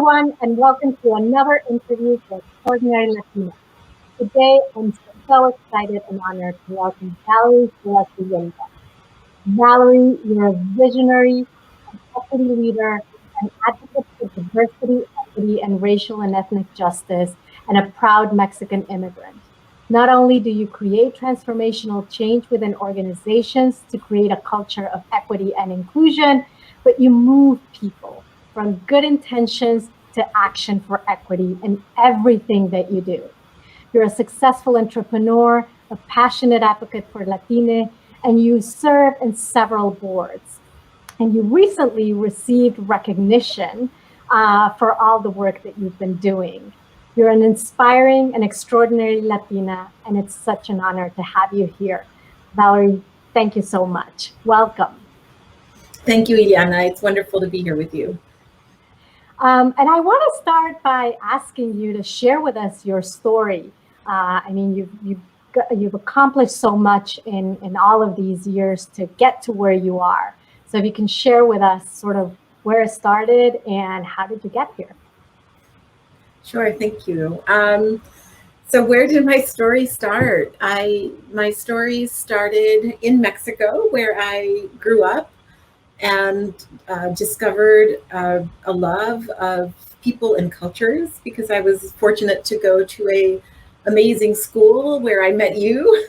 everyone, and welcome to another interview for Extraordinary Latinas. Today, I'm so excited and honored to welcome Valerie Zolezzi-Wyndham. Valerie, you're a visionary, an equity leader, an advocate for diversity, equity, and racial and ethnic justice, and a proud Mexican immigrant. Not only do you create transformational change within organizations to create a culture of equity and inclusion, but you move people from good intentions to action for equity in everything that you do. You're a successful entrepreneur, a passionate advocate for Latinas, and you serve in several boards. And you recently received recognition for all the work that you've been doing. You're an inspiring and extraordinary Latina, and it's such an honor to have you here. Valerie, thank you so much. Welcome. Thank you, Ileana. It's wonderful to be here with you. And I want to start by asking you to share with us your story. I mean, you've accomplished so much in all of these years to get to where you are. So if you can share with us sort of where it started and how did you get here? Sure, thank you. So where did my story start? My story started in Mexico, where I grew up, and discovered a love of people and cultures, because I was fortunate to go to an amazing school where I met you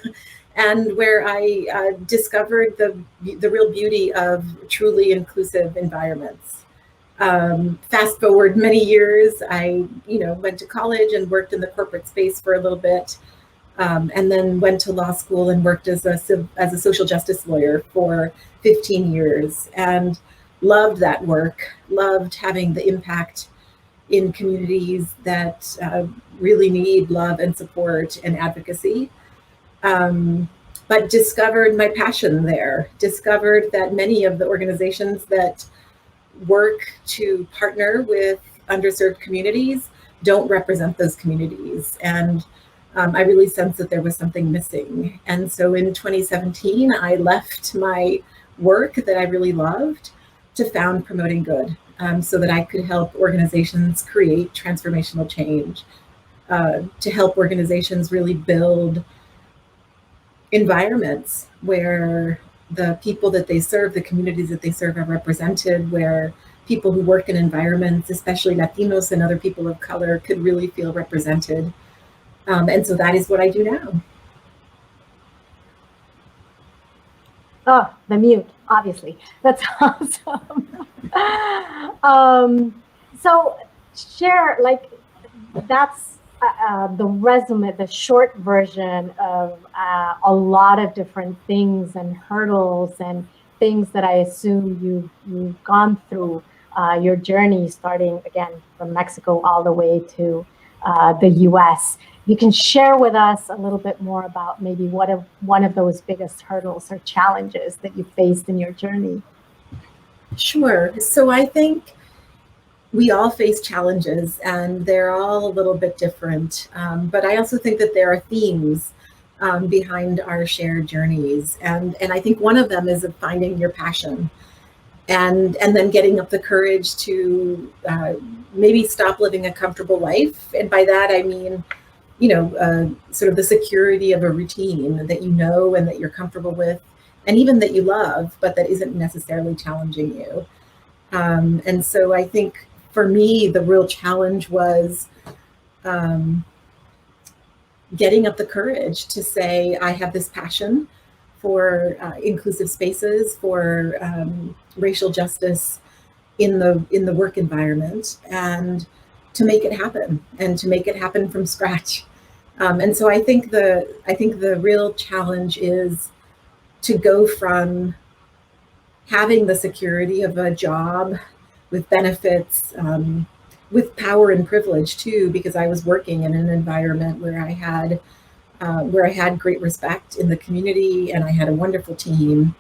and where I discovered the real beauty of truly inclusive environments. Fast forward many years, I went to college and worked in the corporate space for a little bit, and then went to law school and worked as a social justice lawyer for 15 years, and loved that work, loved having the impact in communities that really need love and support and advocacy. But discovered my passion there, discovered that many of the organizations that work to partner with underserved communities don't represent those communities. And I really sensed that there was something missing. And so in 2017, I left my work that I really loved to found Promoting Good, so that I could help organizations create transformational change, to help organizations really build environments where the people that they serve, the communities that they serve, are represented, where people who work in environments, especially Latinos and other people of color, could really feel represented. And so that is what I do now. Oh, the mute, obviously. That's awesome. So share, like, that's the resume, the short version of a lot of different things and hurdles and things that I assume you've gone through your journey, starting again from Mexico all the way to the US. You can share with us a little bit more about maybe one of those biggest hurdles or challenges that you faced in your journey. Sure. So I think we all face challenges, and they're all a little bit different. But I also think that there are themes behind our shared journeys. And I think one of them is of finding your passion, and then getting up the courage to maybe stop living a comfortable life. And by that, I mean, sort of the security of a routine that you know and that you're comfortable with, and even that you love, but that isn't necessarily challenging you. And so I think for me, the real challenge was getting up the courage to say, I have this passion for inclusive spaces, for racial justice in the work environment, and to make it happen, and to make it happen from scratch. And so I think the real challenge is to go from having the security of a job with benefits, with power and privilege too, because I was working in an environment where I had great respect in the community, and I had a wonderful team.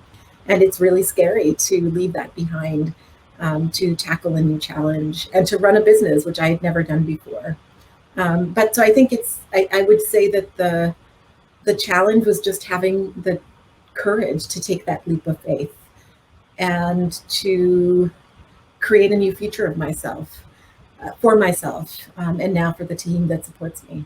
And it's really scary to leave that behind, to tackle a new challenge and to run a business, which I had never done before. But so I think I would say that the challenge was just having the courage to take that leap of faith and to create a new future of myself. for myself, and now for the team that supports me.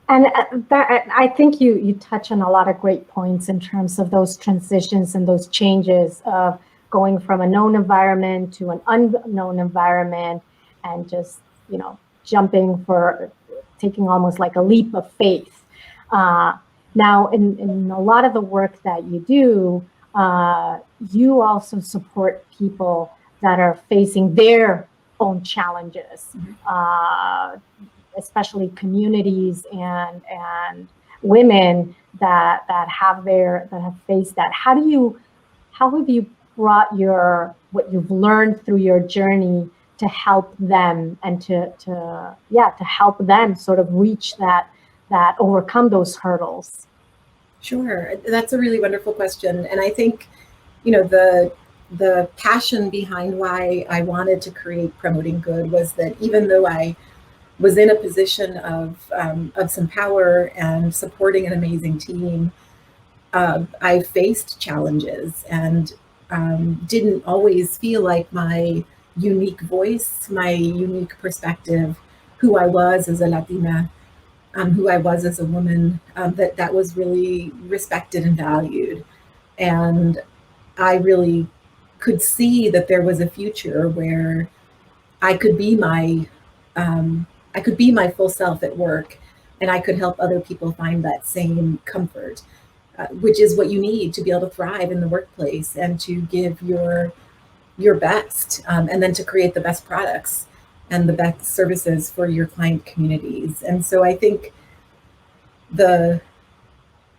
And I think you touch on a lot of great points in terms of those transitions and those changes of going from a known environment to an unknown environment, and just, jumping for taking almost like a leap of faith. Now, in a lot of the work that you do, you also support people that are facing their own challenges. Especially communities and women that have faced that. How have you brought what you've learned through your journey to help them, and to help them sort of reach that overcome those hurdles? Sure, that's a really wonderful question, and I think the passion behind why I wanted to create Promoting Good was that even though I was in a position of some power and supporting an amazing team, I faced challenges and didn't always feel like my unique voice, my unique perspective, who I was as a Latina, who I was as a woman, that was really respected and valued. And I really could see that there was a future where I could be my full self at work, and I could help other people find that same comfort, which is what you need to be able to thrive in the workplace and to give your best, and then to create the best products and the best services for your client communities. And so I think the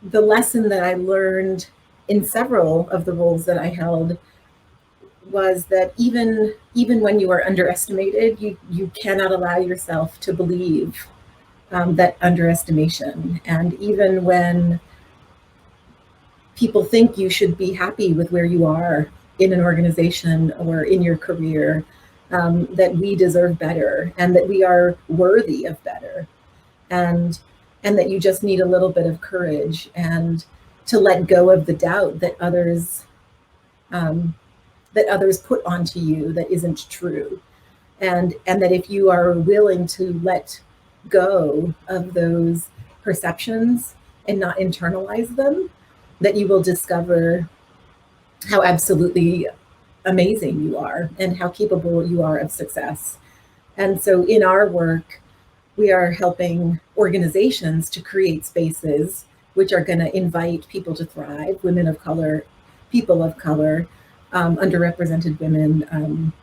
lesson that I learned in several of the roles that I held was that even when you are underestimated, you cannot allow yourself to believe that underestimation. And even when people think you should be happy with where you are in an organization or in your career, that we deserve better and that we are worthy of better, and that you just need a little bit of courage and to let go of the doubt that others put onto you that isn't true, and that if you are willing to let go of those perceptions and not internalize them, that you will discover how absolutely amazing you are and how capable you are of success. And so in our work, we are helping organizations to create spaces which are going to invite people to thrive, women of color, people of color, underrepresented women,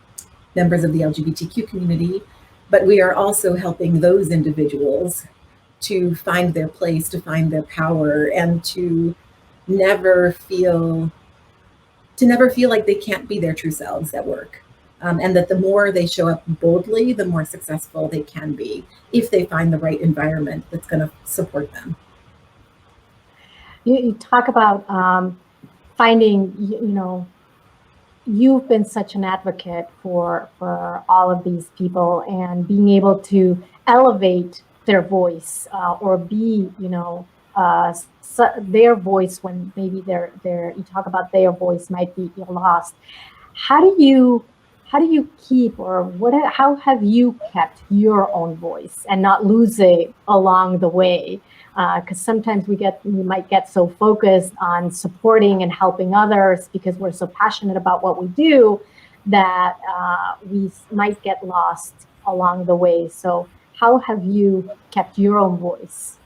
members of the LGBTQ community. But we are also helping those individuals to find their place, to find their power, and to never feel like they can't be their true selves at work. And that the more they show up boldly, the more successful they can be if they find the right environment that's going to support them. You talk about finding, you've been such an advocate for all of these people, and being able to elevate their voice, or be, their voice when maybe you talk about their voice might be lost. How do you keep, or how have you kept your own voice and not lose it along the way? Because sometimes we might get so focused on supporting and helping others because we're so passionate about what we do that we might get lost along the way. So how have you kept your own voice?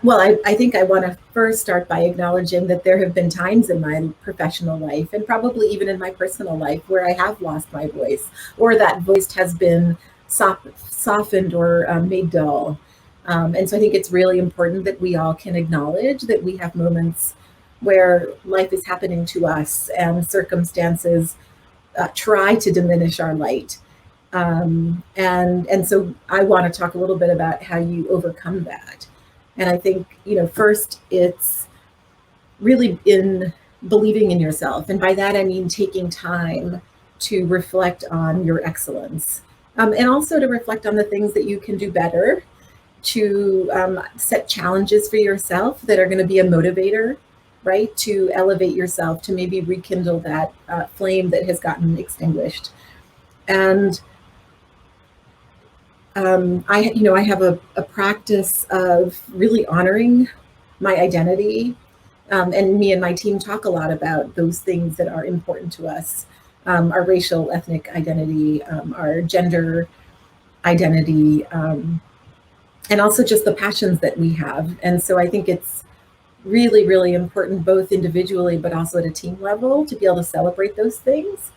Well, I think I want to first start by acknowledging that there have been times in my professional life, and probably even in my personal life, where I have lost my voice, or that voice has been softened or made dull. And so I think it's really important that we all can acknowledge that we have moments where life is happening to us and circumstances try to diminish our light. And so I want to talk a little bit about how you overcome that. And I think, first it's really in believing in yourself. And by that, I mean taking time to reflect on your excellence, and also to reflect on the things that you can do better, to set challenges for yourself that are going to be a motivator, right? To elevate yourself, to maybe rekindle that flame that has gotten extinguished. And I have a practice of really honoring my identity. And me and my team talk a lot about those things that are important to us, our racial, ethnic identity, our gender identity, and also just the passions that we have. And so I think it's really, really important, both individually, but also at a team level, to be able to celebrate those things.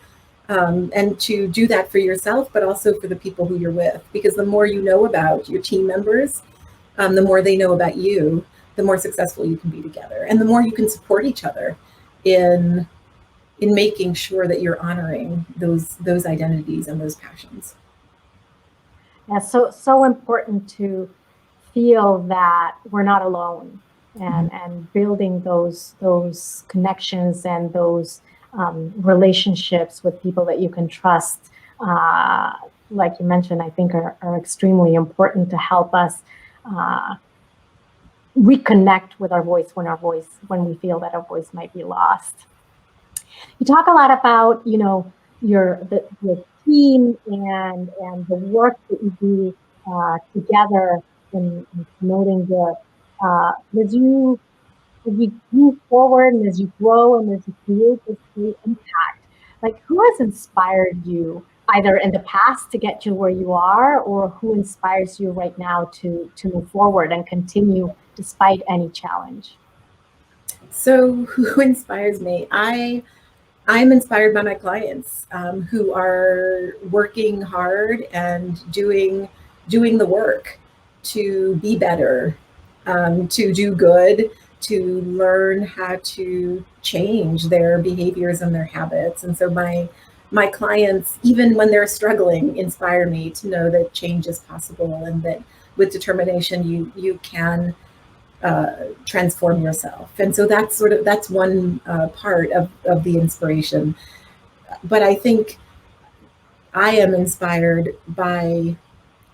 And to do that for yourself, but also for the people who you're with. Because the more you know about your team members, the more they know about you, the more successful you can be together, and the more you can support each other in making sure that you're honoring those identities and those passions. Yeah, so important to feel that we're not alone, and building those connections and those relationships with people that you can trust. Like you mentioned, I think are extremely important to help us reconnect with our voice when we feel that our voice might be lost. You talk a lot about, your team and the work that you do together in promoting good. As you move forward and as you grow and as you create this great impact, like, who has inspired you either in the past to get you where you are, or who inspires you right now to move forward and continue despite any challenge? So, who inspires me? I'm inspired by my clients, who are working hard and doing the work to be better, to do good, to learn how to change their behaviors and their habits. And so my clients, even when they're struggling, inspire me to know that change is possible, and that with determination you can transform yourself. And so that's one part of the inspiration. But I think I am inspired by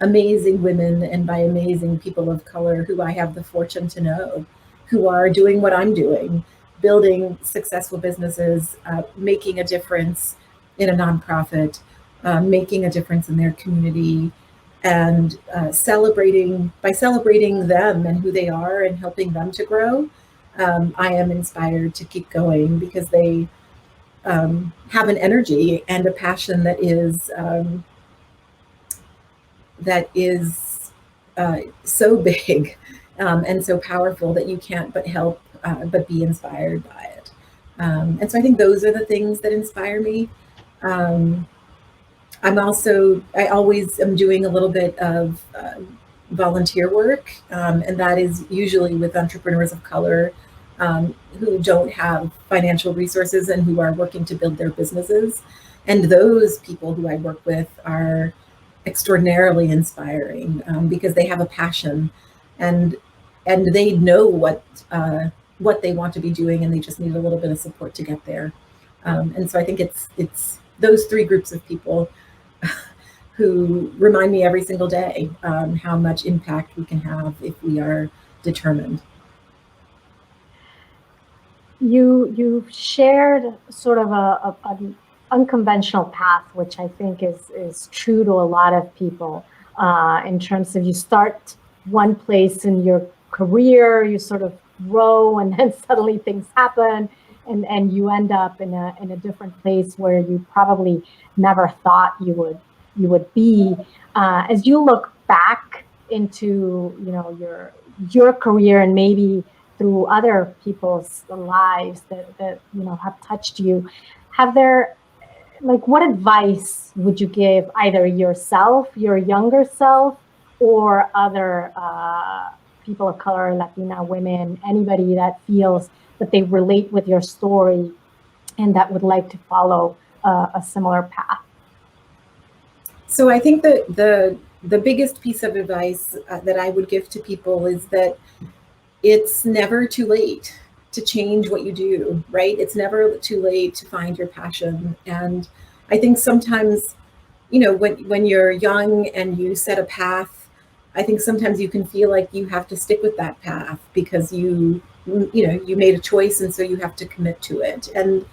amazing women and by amazing people of color who I have the fortune to know, who are doing what I'm doing, building successful businesses, making a difference in a nonprofit, making a difference in their community, and celebrating them and who they are and helping them to grow. I am inspired to keep going because they have an energy and a passion that is so big, and so powerful that you can't but help but be inspired by it. And so I think those are the things that inspire me. Um, I always am doing a little bit of volunteer work, and that is usually with entrepreneurs of color, who don't have financial resources and who are working to build their businesses. And those people who I work with are extraordinarily inspiring, because they have a passion, and they know what they want to be doing, and they just need a little bit of support to get there. And so I think it's those three groups of people who remind me every single day how much impact we can have if we are determined. You've shared sort of an unconventional path, which I think is true to a lot of people, in terms of you start one place in your career, you sort of grow, and then suddenly things happen, and you end up in a different place where you probably never thought you would be. As you look back into your career, and maybe through other people's lives that have touched you, what advice would you give either yourself, your younger self, or other people of color, Latina women, anybody that feels that they relate with your story and that would like to follow a similar path? So I think that the biggest piece of advice that I would give to people is that it's never too late to change what you do, right? It's never too late to find your passion. And I think sometimes, when you're young and you set a path, I think sometimes you can feel like you have to stick with that path because you made a choice, and so you have to commit to it. And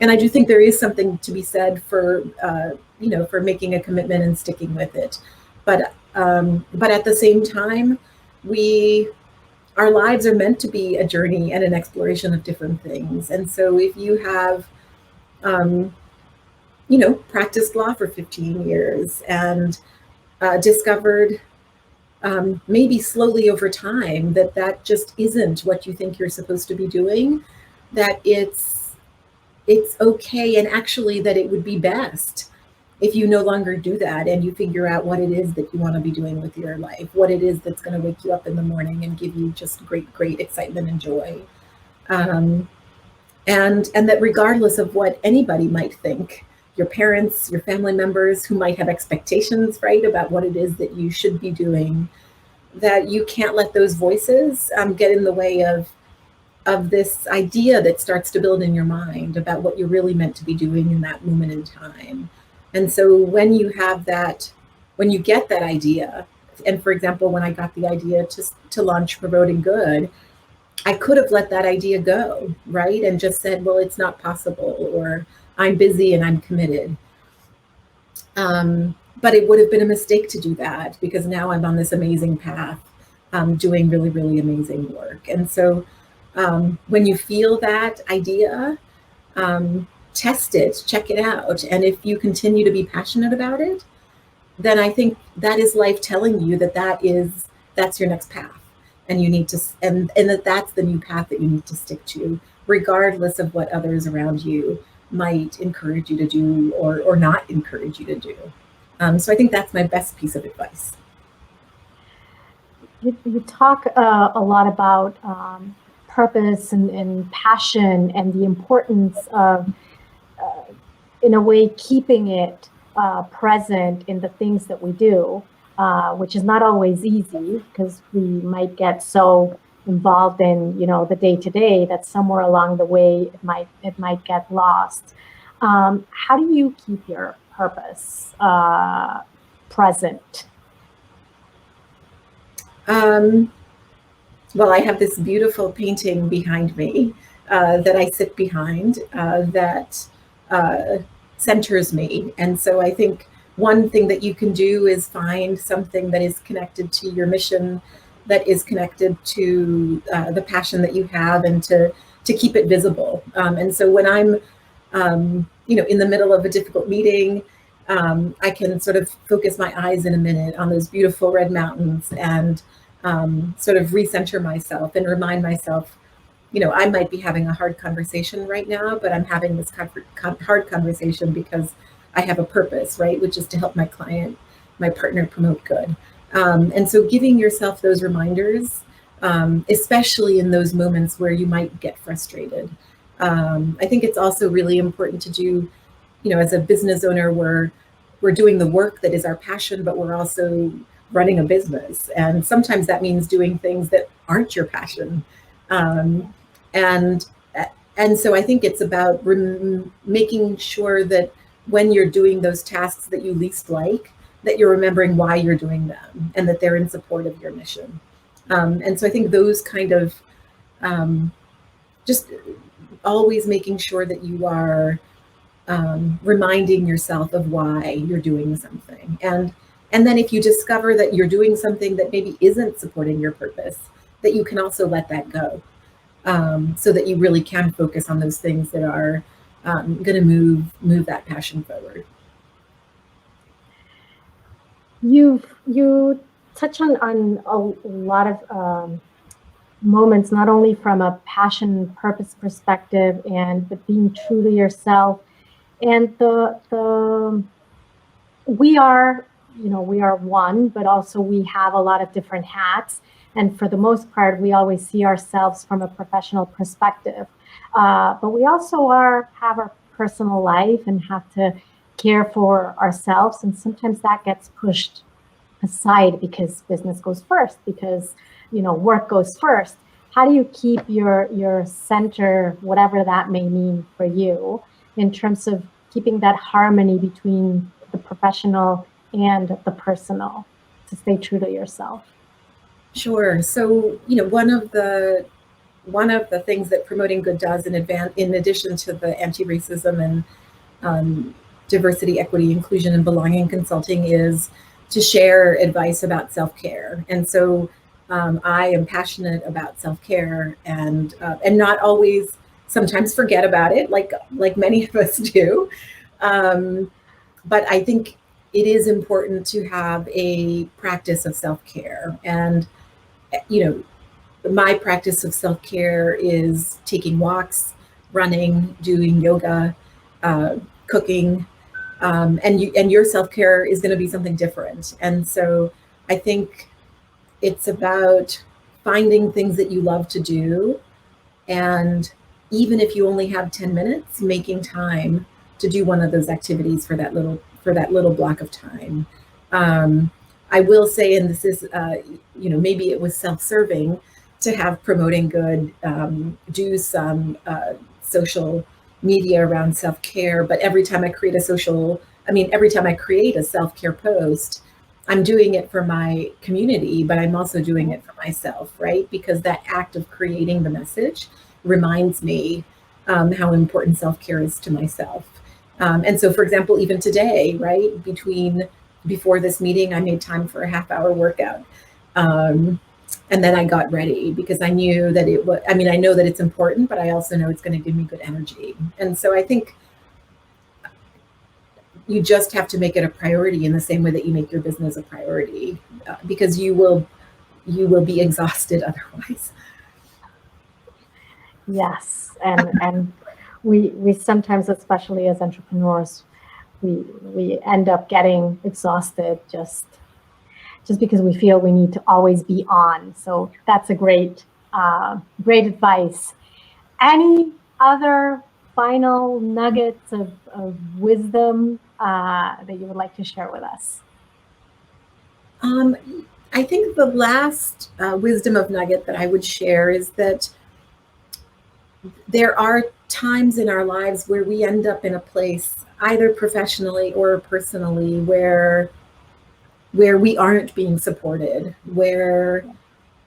And I do think there is something to be said for, for making a commitment and sticking with it. But at the same time, we our lives are meant to be a journey and an exploration of different things. And so if you have, um, practiced law for 15 years and discovered, maybe slowly over time, that just isn't what you think you're supposed to be doing, that it's okay, and actually that it would be best if you no longer do that and you figure out what it is that you want to be doing with your life, what it is that's going to wake you up in the morning and give you just great excitement and joy. Um, and that regardless of what anybody might think, your parents, your family members who might have expectations, right, about what it is that you should be doing, that you can't let those voices get in the way of this idea that starts to build in your mind about what you're really meant to be doing in that moment in time. And so when you have that, when you get that idea, and for example, when I got the idea to launch Promoting Good, I could have let that idea go, right? And just said, well, it's not possible, or I'm busy and I'm committed. But it would have been a mistake to do that, because now I'm on this amazing path, doing really amazing work. And so when you feel that idea, test it, check it out. And if you continue to be passionate about it, then I think that is life telling you that that's your next path. And you need to, and that's the new path that you need to stick to, regardless of what others around you might encourage you to do or not encourage you to do. So I think that's my best piece of advice. You talk a lot about purpose and passion and the importance of, in a way, keeping it present in the things that we do, which is not always easy, because we might get so involved in the day-to-day that somewhere along the way it might get lost. How do you keep your purpose present? Well, I have this beautiful painting behind me that I sit behind that centers me. And so I think one thing that you can do is find something that is connected to your mission, that is connected to the passion that you have, and to keep it visible. And so when I'm, in the middle of a difficult meeting, I can sort of focus my eyes in a minute on those beautiful red mountains and sort of recenter myself and remind myself, I might be having a hard conversation right now, but I'm having this hard conversation because I have a purpose, right? Which is to help my client, my partner, promote good. And so giving yourself those reminders, especially in those moments where you might get frustrated. I think it's also really important to do, as a business owner, we're doing the work that is our passion, but we're also running a business. And sometimes that means doing things that aren't your passion. And so I think it's about making sure that when you're doing those tasks that you least like, that you're remembering why you're doing them and that they're in support of your mission. And so I think those kind of just always making sure that you are reminding yourself of why you're doing something. And then if you discover that you're doing something that maybe isn't supporting your purpose, that you can also let that go, so that you really can focus on those things that are going to move that passion forward. You touch on a lot of moments, not only from a passion purpose perspective, but being true to yourself, and we are one, but also we have a lot of different hats. And for the most part, we always see ourselves from a professional perspective. But we also have our personal life and have to care for ourselves. And sometimes that gets pushed aside because business goes first, because work goes first. How do you keep your center, whatever that may mean for you, in terms of keeping that harmony between the professional and the personal, to stay true to yourself? Sure. So, one of the one of the things that Promoting Good does in addition to the anti-racism and diversity, equity, inclusion, and belonging consulting is to share advice about self-care. And so I am passionate about self-care and not always, sometimes forget about it, like many of us do. But I think it is important to have a practice of self-care. And, you know, my practice of self-care is taking walks, running, doing yoga, cooking, and your self-care is going to be something different. And so I think it's about finding things that you love to do, and even if you only have 10 minutes, making time to do one of those activities for that little block of time. I will say, and this is, maybe it was self-serving to have Promoting Good do some social media around self-care, but every time I create a self-care post, I'm doing it for my community, but I'm also doing it for myself, right? Because that act of creating the message reminds me how important self-care is to myself. And so, for example, even today, right, before this meeting, I made time for a half-hour workout. And then I got ready because I knew that I know that it's important, but I also know it's going to give me good energy. And so I think you just have to make it a priority in the same way that you make your business a priority, because you will be exhausted otherwise. Yes, and we sometimes, especially as entrepreneurs, we end up getting exhausted just because we feel we need to always be on. So that's a great advice. Any other final nuggets of wisdom that you would like to share with us? I think the last wisdom of nugget that I would share is that there are times in our lives where we end up in a place, either professionally or personally, where we aren't being supported, where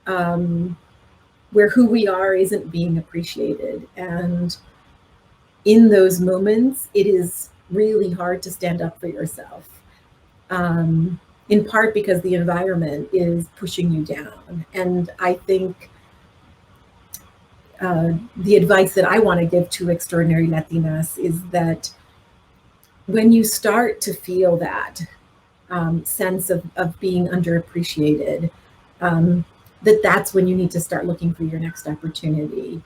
who we are isn't being appreciated. And in those moments, it is really hard to stand up for yourself, in part because the environment is pushing you down. And I think the advice that I want to give to extraordinary Latinas is that when you start to feel that sense of being underappreciated, that's when you need to start looking for your next opportunity,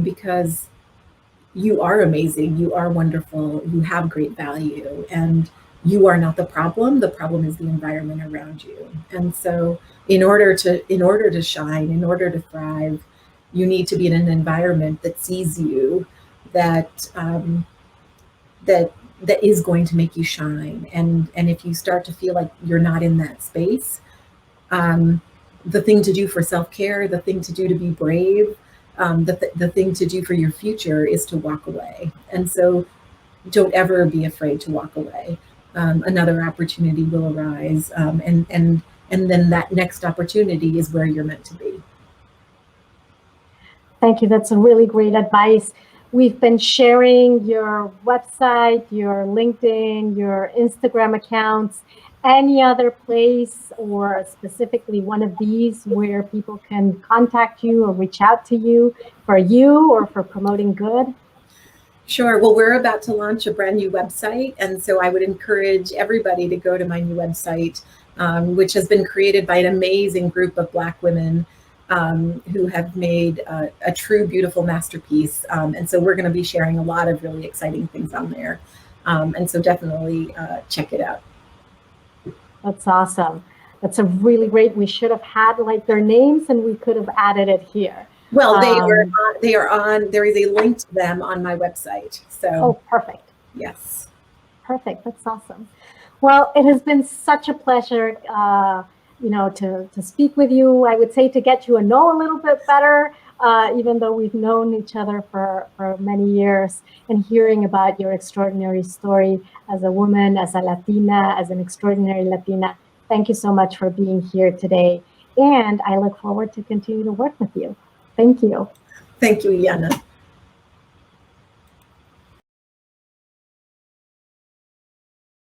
because you are amazing, you are wonderful, you have great value, and you are not the problem. The problem is the environment around you. And so in order to shine, in order to thrive, you need to be in an environment that sees you, that is going to make you shine. And if you start to feel like you're not in that space, the thing to do for self-care, the thing to do to be brave, the thing to do for your future is to walk away. And so don't ever be afraid to walk away. Another opportunity will arise, and then that next opportunity is where you're meant to be. Thank you. That's a really great advice. We've been sharing your website, your LinkedIn, your Instagram accounts. Any other place, or specifically one of these, where people can contact you or reach out to you or for Promoting Good? Sure. Well, we're about to launch a brand new website. And so I would encourage everybody to go to my new website, which has been created by an amazing group of Black women who have made a true beautiful masterpiece. And so we're going to be sharing a lot of really exciting things on there. And so definitely check it out. That's awesome. That's a really great. We should have had like their names, and we could have added it here. Well, they are on. There is a link to them on my website. So. Oh, perfect. Yes. Perfect. That's awesome. Well, it has been such a pleasure, to speak with you. I would say to get you to know a little bit better, even though we've known each other for many years, and hearing about your extraordinary story as a woman, as a Latina, as an extraordinary Latina. Thank you so much for being here today. And I look forward to continue to work with you. Thank you. Thank you, Yana.